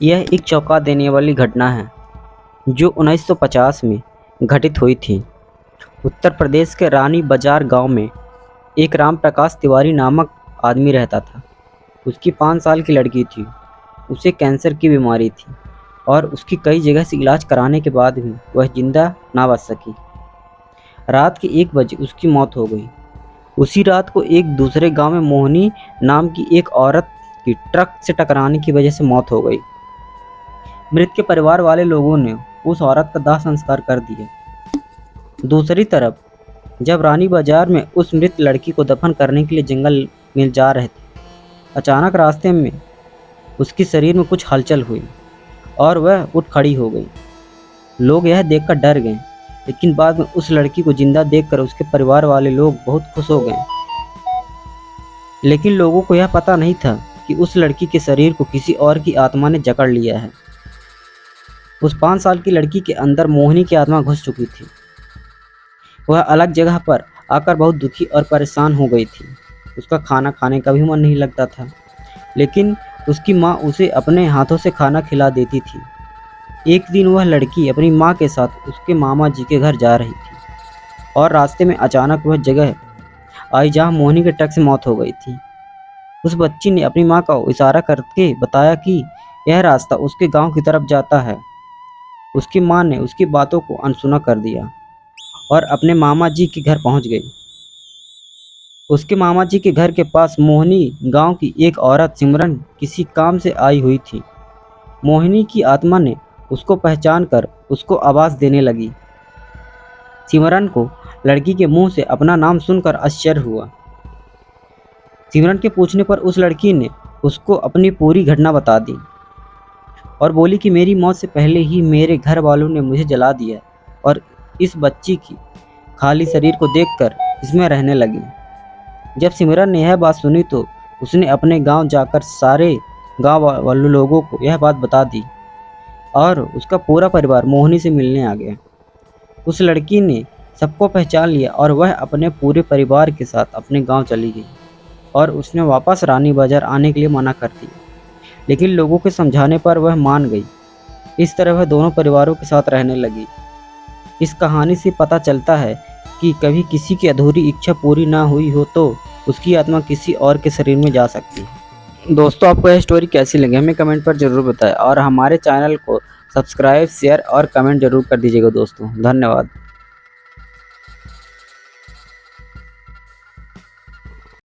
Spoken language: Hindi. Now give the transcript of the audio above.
यह एक चौंका देने वाली घटना है जो 1950 में घटित हुई थी। उत्तर प्रदेश के रानी बाजार गांव में एक राम प्रकाश तिवारी नामक आदमी रहता था। उसकी 5 साल की लड़की थी। उसे कैंसर की बीमारी थी और उसकी कई जगह से इलाज कराने के बाद भी वह जिंदा ना बच सकी। रात के 1 बजे उसकी मौत हो गई। उसी रात को एक दूसरे गांव में मोहिनी नाम की एक औरत की ट्रक से टकराने की वजह से मौत हो गई। मृत के परिवार वाले लोगों ने उस औरत का दाह संस्कार कर दिया। दूसरी तरफ जब रानी बाजार में उस मृत लड़की को दफन करने के लिए जंगल में जा रहे थे, अचानक रास्ते में उसके शरीर में कुछ हलचल हुई और वह उठ खड़ी हो गई। लोग यह देखकर डर गए, लेकिन बाद में उस लड़की को जिंदा देखकर उसके परिवार वाले लोग बहुत खुश हो गए। लेकिन लोगों को यह पता नहीं था कि उस लड़की के शरीर को किसी और की आत्मा ने जकड़ लिया है। उस 5 साल की लड़की के अंदर मोहिनी की आत्मा घुस चुकी थी। वह अलग जगह पर आकर बहुत दुखी और परेशान हो गई थी। उसका खाना खाने का भी मन नहीं लगता था, लेकिन उसकी माँ उसे अपने हाथों से खाना खिला देती थी। एक दिन वह लड़की अपनी माँ के साथ उसके मामा जी के घर जा रही थी और रास्ते में अचानक वह जगह आई जहाँ मोहिनी के ट्रक से मौत हो गई थी। उस बच्ची ने अपनी माँ का इशारा करके बताया कि यह रास्ता उसके गांव की तरफ जाता है। उसकी माँ ने उसकी बातों को अनसुना कर दिया और अपने मामा जी के घर पहुंच गई। उसके मामा जी के घर के पास मोहिनी गांव की एक औरत सिमरन किसी काम से आई हुई थी। मोहिनी की आत्मा ने उसको पहचान कर उसको आवाज़ देने लगी। सिमरन को लड़की के मुंह से अपना नाम सुनकर आश्चर्य हुआ। सिमरन के पूछने पर उस लड़की ने उसको अपनी पूरी घटना बता दी और बोली कि मेरी मौत से पहले ही मेरे घर वालों ने मुझे जला दिया और इस बच्ची की खाली शरीर को देखकर इसमें रहने लगी। जब सिमरन ने यह बात सुनी तो उसने अपने गांव जाकर सारे गांव वाले लोगों को यह बात बता दी और उसका पूरा परिवार मोहिनी से मिलने आ गया। उस लड़की ने सबको पहचान लिया और वह अपने पूरे परिवार के साथ अपने गांव चली गई और उसने वापस रानी बाजार आने के लिए मना कर दिया, लेकिन लोगों के समझाने पर वह मान गई। इस तरह वह दोनों परिवारों के साथ रहने लगी। इस कहानी से पता चलता है कि कभी किसी की अधूरी इच्छा पूरी ना हुई हो तो उसकी आत्मा किसी और के शरीर में जा सकती है। दोस्तों, आपको यह स्टोरी कैसी लगी हमें कमेंट पर ज़रूर बताएं और हमारे चैनल को सब्सक्राइब, शेयर और कमेंट जरूर कर दीजिएगा दोस्तों। धन्यवाद।